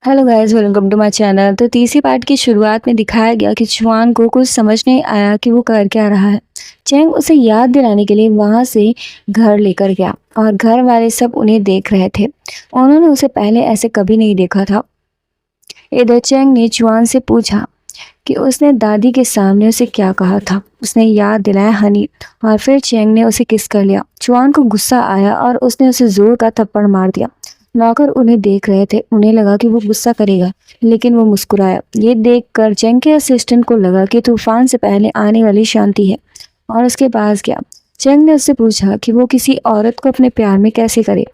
Hello guys, welcome to my channel. तो तीसरी part की शुरुआत में दिखाया गया कि चुआन को कुछ समझ नहीं आया कि वो कर क्या रहा है। चैंग उसे याद दिलाने के लिए वहां से घर लेकर गया और घर वाले सब उन्हें देख रहे थे। उन्होंने उसे पहले ऐसे कभी नहीं देखा था। इधर चैंग ने चुआन से पूछा कि उसने दादी के सामने उसे क्या कहा था। उसने याद दिलाया हनी और फिर चैंग ने उसे किस कर लिया। चुआन को गुस्सा आया और उसने उसे जोर का थप्पड़ मार दिया। नौकर उन्हें देख रहे थे। उन्हें लगा कि वो गुस्सा करेगा, लेकिन वो मुस्कुराया। ये देखकर चैंग के असिस्टेंट को लगा कि तूफान से पहले आने वाली शांति है और उसके पास गया। चैंग ने उससे पूछा कि वो किसी औरत को अपने प्यार में कैसे करे,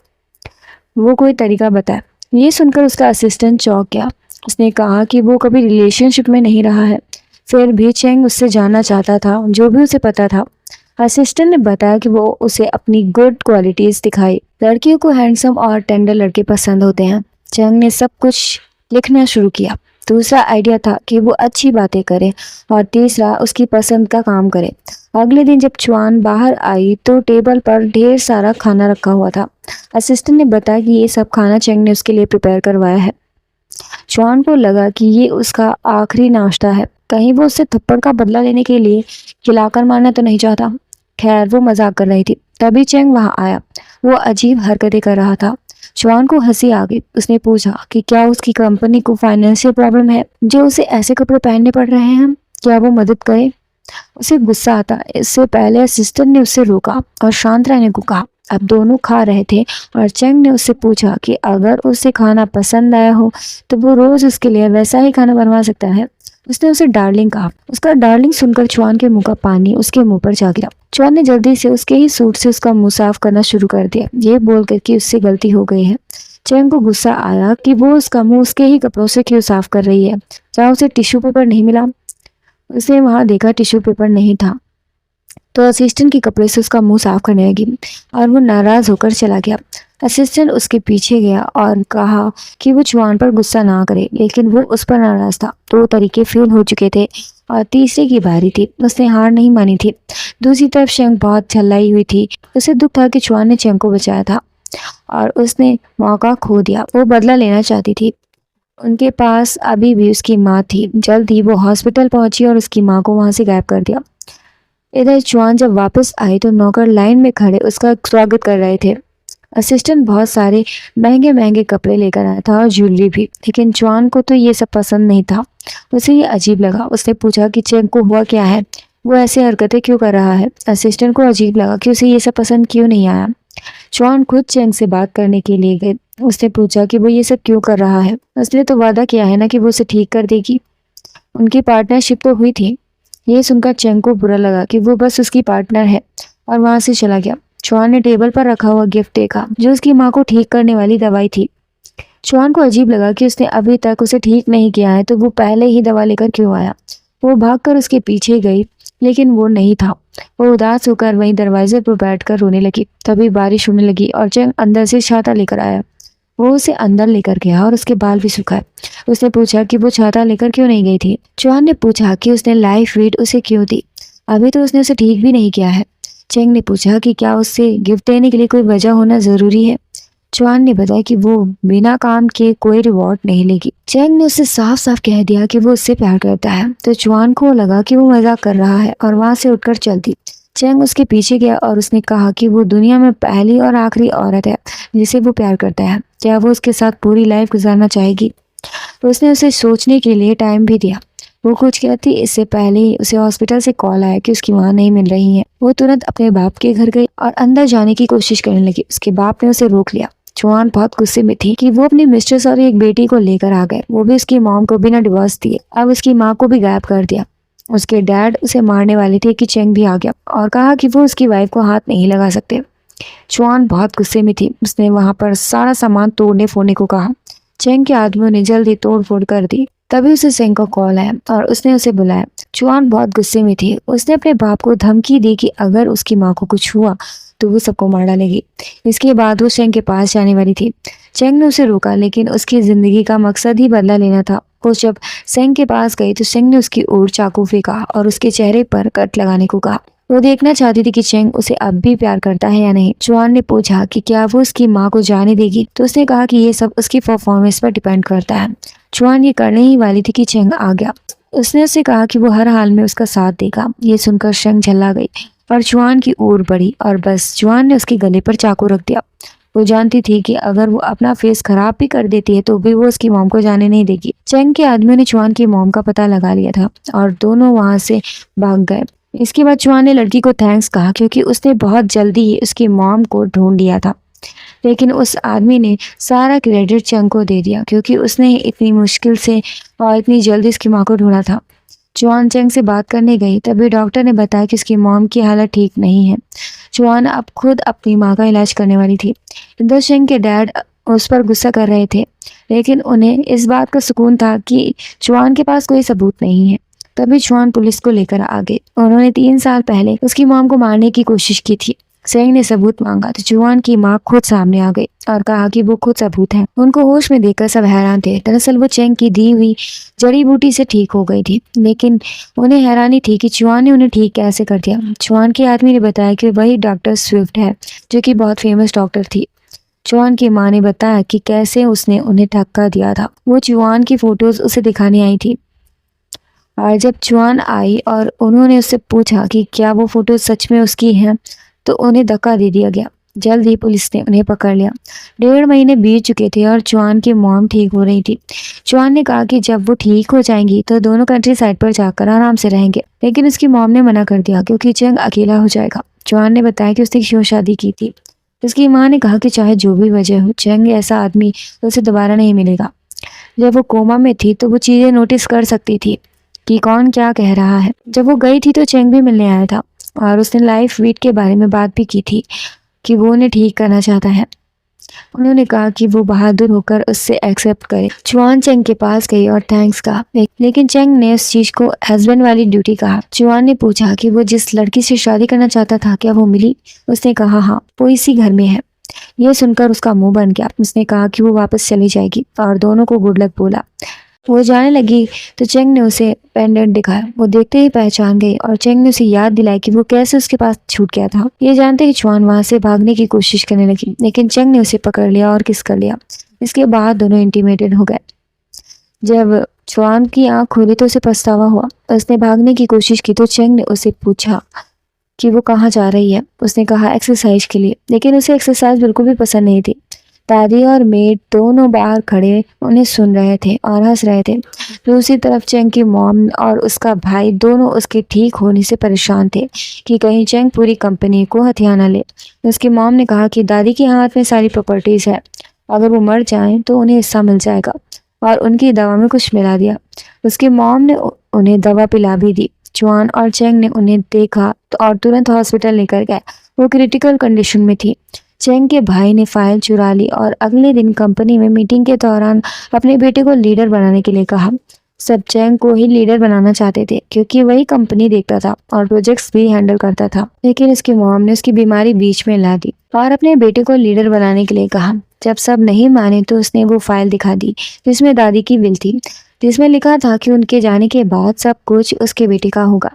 वो कोई तरीका बताए। ये सुनकर उसका असिस्टेंट चौंक गया। उसने कहा कि वो कभी रिलेशनशिप में नहीं रहा है। फिर भी चैंग उससे जानना चाहता था जो भी उसे पता था। असिस्टेंट ने बताया कि वो उसे अपनी गुड क्वालिटीज दिखाई। लड़कियों को हैंडसम और टेंडर लड़के पसंद होते हैं। चैंग ने सब कुछ लिखना शुरू किया। दूसरा आइडिया था कि वो अच्छी बातें करे और तीसरा उसकी पसंद का काम करे। अगले दिन जब चुआन बाहर आई तो टेबल पर ढेर सारा खाना रखा हुआ था। असिस्टेंट ने बताया कि ये सब खाना चैंग ने उसके लिए प्रिपेयर करवाया है। चुआन को लगा कि ये उसका आखिरी नाश्ता है। कहीं वो उससे थप्पड़ का बदला लेने के लिए खिलाकर मारना तो नहीं चाहता। खैर, वो मजाक कर रही थी। तभी चैंग वहां आया। वो अजीब हरकतें कर रहा था। चुआन को हंसी आ गई। उसने पूछा कि क्या उसकी कंपनी को फाइनेंशियल प्रॉब्लम है जो उसे ऐसे कपड़े पहनने पड़ रहे हैं। क्या वो मदद करे। उसे गुस्सा आता। इससे पहले असिस्टेंट ने उसे रोका और शांत रहने को कहा। अब दोनों खा रहे थे और चैंग ने उससे पूछा कि अगर उसे खाना पसंद आया हो तो वो रोज उसके लिए वैसा ही खाना बनवा सकता है। उसने उसे डार्लिंग कहा। उसका डार्लिंग सुनकर चुआन के मुंह का पानी उसके मुंह पर जा गिरा। चुआन ने जल्दी से उसके ही सूट से उसका मुंह साफ करना शुरू कर दिया, ये बोलकर कि उससे गलती हो गई है। चैंग को गुस्सा आया कि वो उसका मुंह उसके ही कपड़ों से क्यों साफ कर रही है। क्या उसे टिश्यू पेपर नहीं मिला। उसने वहां देखा टिश्यू पेपर नहीं था तो असिस्टेंट के कपड़े से उसका मुंह साफ करने लगी और वो नाराज होकर चला गया। असिस्टेंट उसके पीछे गया और कहा कि वो चुआन पर गुस्सा ना करे, लेकिन वो उस पर नाराज था। 2 तरीके फेल हो चुके थे और तीसरे की बारी थी। उसने हार नहीं मानी थी। दूसरी तरफ चैंग बहुत झल्लाई हुई थी। उसे दुख था कि चुआन ने चैंग को बचाया था और उसने मौका खो दिया। वो बदला लेना चाहती थी। उनके पास अभी भी उसकी माँ थी। जल्द ही वो हॉस्पिटल पहुंची और उसकी माँ को वहां से गायब कर दिया। इधर चुआन जब वापस आई तो नौकर लाइन में खड़े उसका स्वागत कर रहे थे। असिस्टेंट बहुत सारे महंगे महंगे कपड़े लेकर आया था और ज्वेलरी भी, लेकिन चुआन को तो ये सब पसंद नहीं था। उसे ये अजीब लगा। उसने पूछा कि चैंग को हुआ क्या है, वो ऐसी हरकतें क्यों कर रहा है। असिस्टेंट को अजीब लगा कि उसे ये सब पसंद क्यों नहीं आया। चुआन खुद चैंग से बात करने के लिए गई। उसने पूछा कि वो ये सब क्यों कर रहा है। उसने तो वादा किया है ना कि वो उसे ठीक कर देगी। उनकी पार्टनरशिप तो हुई थी। ये सुनकर चैंग को बुरा लगा कि वो बस उसकी पार्टनर है और वहां से चला गया। चुआन ने टेबल पर रखा हुआ गिफ्ट देखा जो उसकी माँ को ठीक करने वाली दवाई थी। चुआन को अजीब लगा कि उसने अभी तक उसे ठीक नहीं किया है तो वो पहले ही दवा लेकर क्यों आया। वो भागकर उसके पीछे गई, लेकिन वो नहीं था। वो उदास होकर वहीं दरवाजे पर बैठकर रोने लगी। तभी बारिश होने लगी और चैंग अंदर से छाता लेकर आया। वो उसे अंदर लेकर गया और उसके बाल भी सुखाए। उसने पूछा कि वो छाता लेकर क्यों नहीं गई थी। चौहान ने पूछा कि उसने लाइफ वीड उसे क्यों दी, अभी तो उसने उसे ठीक भी नहीं किया है। चैंग ने पूछा कि क्या उससे गिफ्ट देने के लिए कोई वजह होना जरूरी है। चौहान ने बताया कि वो बिना काम के कोई रिवॉर्ड नहीं लेगी। चैंग ने उसे साफ साफ कह दिया कि वो उससे प्यार करता है, तो चौहान को लगा कि वो मजाक कर रहा है और वहां से उठकर चल दी। चैंग उसके पीछे गया और उसने कहा कि वो दुनिया में पहली और आखिरी औरत है जिसे वो प्यार करता है। क्या वो उसके साथ पूरी लाइफ गुजारना चाहेगी। तो उसने उसे सोचने के लिए टाइम भी दिया। वो कुछ कहती इससे पहले ही उसे हॉस्पिटल से कॉल आया कि उसकी माँ नहीं मिल रही है। वो तुरंत अपने बाप के घर गई और अंदर जाने की कोशिश करने लगी। उसके बाप ने उसे रोक लिया। चौहान बहुत गुस्से में थी कि वो अपनी मिस्ट्रेस और एक बेटी को लेकर आ गए, वो भी उसकी मॉम को बिना डिवोर्स दिए। अब उसकी माँ को भी गायब कर दिया। उसके डैड उसे मारने वाले थे कि चैंग भी आ गया और कहा कि वो उसकी वाइफ को हाथ नहीं लगा सकते। चुआन बहुत गुस्से में थी। उसने वहां पर सारा सामान तोड़ने फोड़ने को कहा। चैंग के आदमियों ने जल्दी तोड़ फोड़ कर दी। तभी उसे चैंग का कॉल आया और उसने उसे बुलाया। चुआन बहुत गुस्से में थी। उसने अपने बाप को धमकी दी कि अगर उसकी माँ को कुछ हुआ तो वो सबको मार डालेगी। इसके बाद वो चैंग के पास जाने वाली थी। चैंग ने उसे रोका, लेकिन उसकी जिंदगी का मकसद ही बदला लेना था। वो जब चैंग के पास गई तो चैंग ने उसकी ओर चाकू फेंका और उसके चेहरे पर कट लगाने को कहा। वो देखना चाहती थी कि चेंग उसे अब भी प्यार करता है या नहीं। चुआन ने पूछा कि क्या वो उसकी माँ को जाने देगी, तो उसने कहा कि ये सब उसकी परफॉर्मेंस पर डिपेंड करता है। चुआन ये करने ही वाली थी कि चेंग आ गया। उसने उससे कहा कि वो हर हाल में उसका साथ देगा। ये सुनकर चेंग झल्ला गई और चुआन की ओर बढ़ी और बस चुआन ने उसके गले पर चाकू रख दिया। वो जानती थी कि अगर वो अपना फेस खराब भी कर देती है तो भी वो उसकी मॉम को जाने नहीं देगी। चेंग के आदमियों ने चुआन की मॉम का पता लगा लिया था और दोनों वहां से भाग गए। इसके बाद चुआन ने लड़की को थैंक्स कहा क्योंकि उसने बहुत जल्दी ही उसकी मॉम को ढूंढ लिया था। लेकिन उस आदमी ने सारा क्रेडिट चेंग को दे दिया क्योंकि उसने इतनी मुश्किल से और इतनी जल्दी उसकी माँ को ढूंढा था। चुआन चेंग से बात करने गई तभी डॉक्टर ने बताया कि उसकी मॉम की हालत ठीक नहीं है। चुआन अब खुद अपनी माँ का इलाज करने वाली थी। इधर चेंग के डैड उस पर गुस्सा कर रहे थे, लेकिन उन्हें इस बात का सुकून था कि चुआन के पास कोई सबूत नहीं है। तभी चुआन पुलिस को लेकर आ गए। उन्होंने 3 साल पहले उसकी मॉम को मारने की कोशिश की थी। चेंग ने सबूत मांगा तो चुआन की माँ खुद सामने आ गई और कहा कि वो खुद सबूत है। उनको होश में देखकर सब हैरान थे। दरअसल वो चेंग की दी हुई जड़ी बूटी से ठीक हो गई थी, लेकिन उन्हें हैरानी थी कि चुआन ने उन्हें ठीक कैसे कर दिया। चुआन के आदमी ने बताया कि वही डॉक्टर स्विफ्ट है जो कि बहुत फेमस डॉक्टर थी। चुआन की माँ ने बताया कि कैसे उसने उन्हें धक्का दिया था। वो चुआन की फोटोज उसे दिखाने आई थी और जब चुआन आई और उन्होंने उससे पूछा कि क्या वो फोटो सच में उसकी हैं, तो उन्हें धक्का दे दिया गया। जल्द ही पुलिस ने उन्हें पकड़ लिया। 1.5 महीने बीत चुके थे और चुआन की मॉम ठीक हो रही थी। चुआन ने कहा कि जब वो ठीक हो जाएंगी तो दोनों कंट्री साइड पर जाकर आराम से रहेंगे, लेकिन उसकी मॉम ने मना कर दिया क्योंकि चेंग अकेला हो जाएगा। चुआन ने बताया कि उसने क्यों शादी की थी। उसकी माँ ने कहा कि चाहे जो भी वजह हो, चेंग ऐसा आदमी उसे दोबारा नहीं मिलेगा। जब वो कोमा में थी तो वो चीजें नोटिस कर सकती थी कि कौन क्या कह रहा है। जब वो गई थी तो चेंग भी मिलने आया था और उसने लाइफ वीट के बारे में बात भी की थी कि वो उन्हें ठीक करना चाहता है। उन्होंने कहा कि वो बहादुर होकर उससे एक्सेप्ट करे। चुआन चेंग के पास गई और थैंक्स कहा, लेकिन चेंग ने उस चीज को हस्बैंड वाली ड्यूटी कहा। चुआन ने पूछा कि वो जिस लड़की से शादी करना चाहता था क्या वो मिली। उसने कहा हाँ, वो इसी घर में है। यह सुनकर उसका मुंह बन गया। उसने कहा कि वो वापस चली जाएगी और दोनों को गुड लक बोला। वो जाने लगी तो चेंग ने उसे पेंडेंट दिखाया। वो देखते ही पहचान गई और चेंग ने उसे याद दिलाई कि वो कैसे उसके पास छूट गया था। ये जानते ही चुआन वहां से भागने की कोशिश करने लगी, लेकिन चेंग ने उसे पकड़ लिया और किस कर लिया। इसके बाद दोनों इंटीमेटेड हो गए। जब चुआन की आंख खुली तो उसे पछतावा हुआ। उसने भागने की कोशिश की तो चेंग ने उसे पूछा कि वो कहाँ जा रही है। उसने कहा एक्सरसाइज के लिए, लेकिन उसे एक्सरसाइज बिल्कुल भी पसंद नहीं थी। दादी और मेड दोनों बाहर खड़े उन्हें सुन रहे थे और हंस रहे थे। दूसरी तरफ चेंग की मॉम और उसका भाई दोनों उसके ठीक होने से परेशान थे कि कहीं चेंग पूरी कंपनी को हथिया न ले। उसकी मॉम ने कहा कि दादी के हाथ में सारी प्रॉपर्टीज है, अगर वो मर जाएं तो उन्हें हिस्सा मिल जाएगा, और उनकी दवा में कुछ मिला दिया। उसकी मॉम ने उन्हें दवा पिला भी दी। चुआन और चेंग ने उन्हें देखा और तुरंत हॉस्पिटल लेकर गए। वो क्रिटिकल कंडीशन में थी। चेंग के भाई ने फाइल चुरा ली और अगले दिन कंपनी में मीटिंग के दौरान अपने बेटे को लीडर बनाने के लिए कहा। सब चेंग को ही लीडर बनाना चाहते थे क्योंकि वही कंपनी देखता था और प्रोजेक्ट्स भी हैंडल करता था, लेकिन उसकी मॉम ने उसकी बीमारी बीच में ला दी और अपने बेटे को लीडर बनाने के लिए कहा। जब सब नहीं माने तो उसने वो फाइल दिखा दी जिसमें दादी की विल थी, जिसमें लिखा था कि उनके जाने के बाद सब कुछ उसके बेटे का होगा।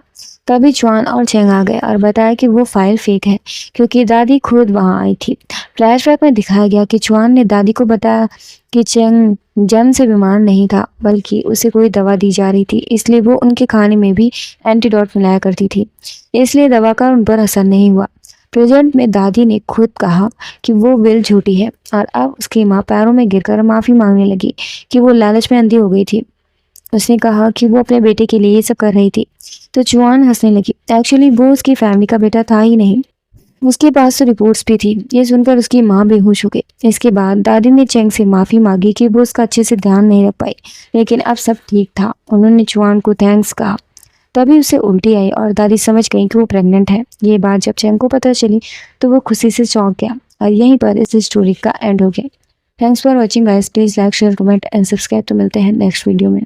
तभी चुआन और चेंग आ गए और बताया कि वो फाइल फेक है क्योंकि दादी खुद वहां आई थी। फ्लैशबैक में दिखाया गया कि चुआन ने दादी को बताया कि चेंग जन्म से बीमार नहीं था, बल्कि उसे कोई दवा दी जा रही थी, इसलिए वो उनके खाने में भी एंटीडोट मिलाया करती थी, इसलिए दवा का उन पर असर नहीं हुआ। प्रेजेंट में दादी ने खुद कहा कि वो विल झूठी है और अब उसकी माँ पैरों में गिरकर माफी मांगने लगी कि वो लालच में अंधी हो गई थी। उसने कहा कि वो अपने बेटे के लिए ये सब कर रही थी, तो चुआन हंसने लगी। एक्चुअली वो उसकी फैमिली का बेटा था ही नहीं, उसके पास तो रिपोर्ट्स भी थी। ये सुनकर उसकी माँ बेहोश हो गई। इसके बाद दादी ने चेंग से माफी मांगी कि वो उसका अच्छे से ध्यान नहीं रख पाई, लेकिन अब सब ठीक था। उन्होंने चुआन को थैंक्स कहा। तभी उसे उल्टी आई और दादी समझ गई कि वो प्रेग्नेंट है। ये बात जब चेंग को पता चली तो वो खुशी से चौंक गया और यहीं पर इस स्टोरी का एंड हो गया। Thanks for watching guys, please like share comment and subscribe. तो मिलते हैं नेक्स्ट वीडियो में।